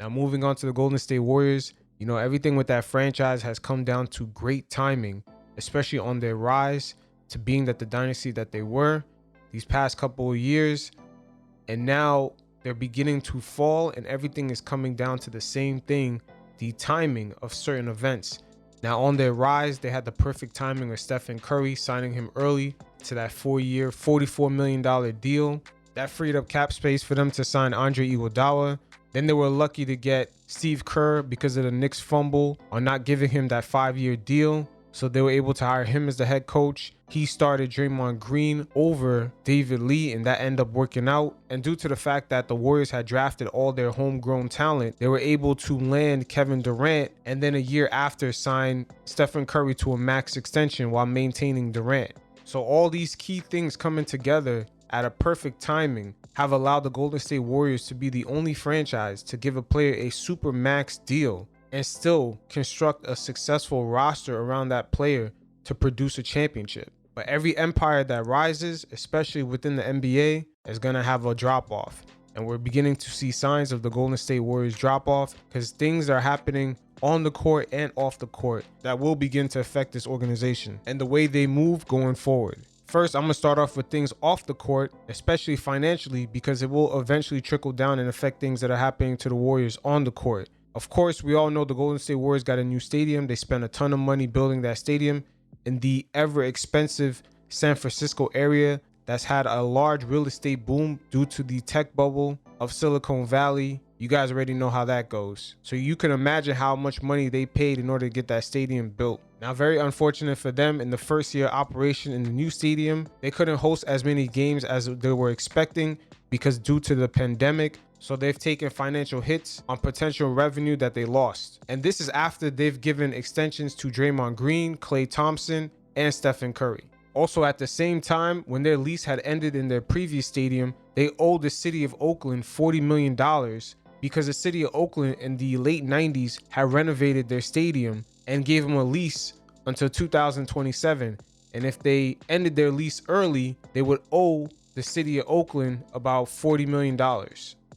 Now, moving on to the Golden State Warriors, everything with that franchise has come down to great timing, especially on their rise to being the dynasty that they were these past couple of years. And now they're beginning to fall, and everything is coming down to the same thing, the timing of certain events. Now, on their rise, they had the perfect timing of Stephen Curry signing him early to that 4-year, $44 million deal. That freed up cap space for them to sign Andre Iguodala. Then they were lucky to get Steve Kerr because of the Knicks fumble on not giving him that 5-year deal. So they were able to hire him as the head coach. He started Draymond Green over David Lee, and that ended up working out. And due to the fact that the Warriors had drafted all their homegrown talent, they were able to land Kevin Durant, and then a year after sign Stephen Curry to a max extension while maintaining Durant. So all these key things coming together at a perfect timing have allowed the Golden State Warriors to be the only franchise to give a player a super max deal and still construct a successful roster around that player to produce a championship. But every empire that rises, especially within the NBA, is going to have a drop off. And we're beginning to see signs of the Golden State Warriors drop off because things are happening on the court and off the court that will begin to affect this organization and the way they move going forward. First, I'm going to start off with things off the court, especially financially, because it will eventually trickle down and affect things that are happening to the Warriors on the court. Of course, we all know the Golden State Warriors got a new stadium. They spent a ton of money building that stadium in the ever expensive San Francisco area that's had a large real estate boom due to the tech bubble of Silicon Valley. You guys already know how that goes. So you can imagine how much money they paid in order to get that stadium built. Now, very unfortunate for them, in the first year operation in the new stadium, they couldn't host as many games as they were expecting because due to the pandemic. So they've taken financial hits on potential revenue that they lost. And this is after they've given extensions to Draymond Green, Klay Thompson, and Stephen Curry. Also, at the same time, when their lease had ended in their previous stadium, they owed the city of Oakland $40 million because the city of Oakland in the late 90s had renovated their stadium and gave them a lease until 2027. And if they ended their lease early, they would owe the city of Oakland about $40 million.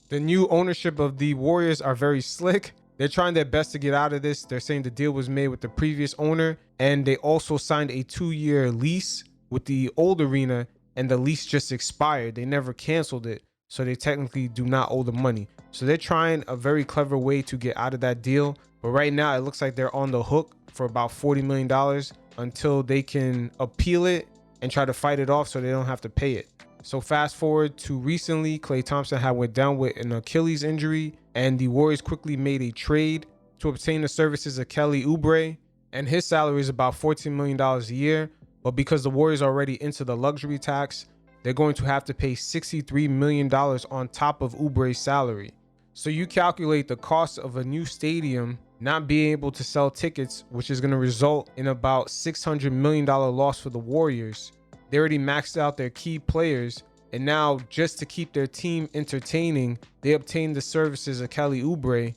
The new ownership of the Warriors are very slick. They're trying their best to get out of this. They're saying the deal was made with the previous owner, and they also signed a 2-year lease with the old arena, and the lease just expired. They never canceled it, so they technically do not owe the money. So they're trying a very clever way to get out of that deal. But right now, it looks like they're on the hook for about $40 million until they can appeal it and try to fight it off so they don't have to pay it. So fast forward to recently, Klay Thompson had went down with an Achilles injury, and the Warriors quickly made a trade to obtain the services of Kelly Oubre, and his salary is about $14 million a year. But because the Warriors are already into the luxury tax, they're going to have to pay $63 million on top of Oubre's salary. So you calculate the cost of a new stadium not being able to sell tickets, which is going to result in about $600 million loss for the Warriors. They already maxed out their key players, and now just to keep their team entertaining, they obtained the services of Kelly Oubre,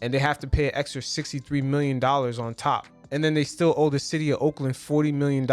and they have to pay an extra $63 million on top. And then they still owe the city of Oakland $40 million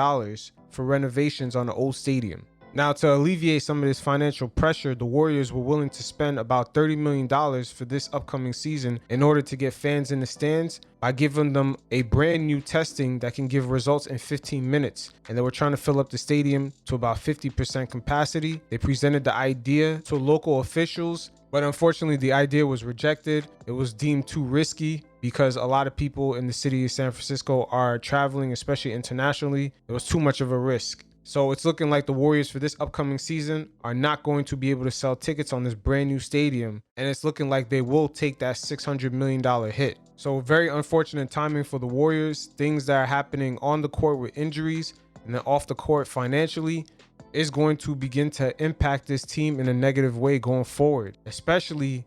for renovations on the old stadium. Now, to alleviate some of this financial pressure, the Warriors were willing to spend about $30 million for this upcoming season in order to get fans in the stands by giving them a brand new testing that can give results in 15 minutes. And they were trying to fill up the stadium to about 50% capacity. They presented the idea to local officials, but unfortunately the idea was rejected. It was deemed too risky because a lot of people in the city of San Francisco are traveling, especially internationally. It was too much of a risk. So it's looking like the Warriors for this upcoming season are not going to be able to sell tickets on this brand new stadium. And it's looking like they will take that $600 million hit. So very unfortunate timing for the Warriors. Things that are happening on the court with injuries and then off the court financially is going to begin to impact this team in a negative way going forward, especially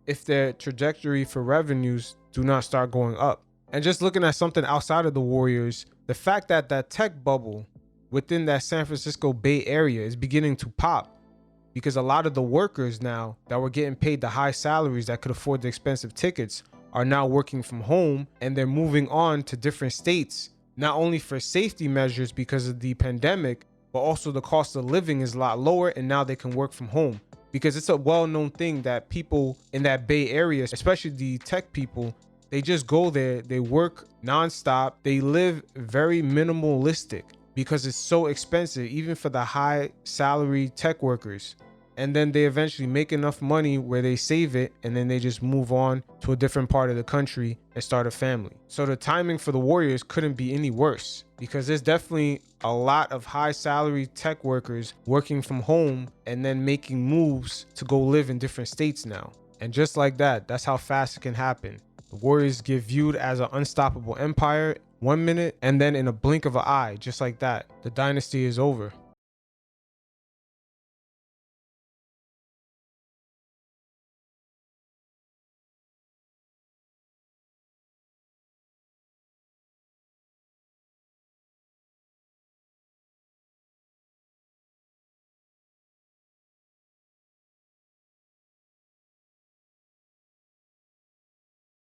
if their trajectory for revenues do not start going up. And just looking at something outside of the Warriors, the fact that that tech bubble within that San Francisco Bay Area is beginning to pop because a lot of the workers now that were getting paid the high salaries that could afford the expensive tickets are now working from home, and they're moving on to different states, not only for safety measures because of the pandemic, but also the cost of living is a lot lower, and now they can work from home because it's a well-known thing that people in that Bay Area, especially the tech people, they just go there, they work nonstop, they live very minimalistic because it's so expensive, even for the high salary tech workers. And then they eventually make enough money where they save it, and then they just move on to a different part of the country and start a family. So the timing for the Warriors couldn't be any worse, because there's definitely a lot of high salary tech workers working from home and then making moves to go live in different states now. And just like that, that's how fast it can happen. The Warriors get viewed as an unstoppable empire 1 minute, and then in a blink of an eye, just like that, the dynasty is over.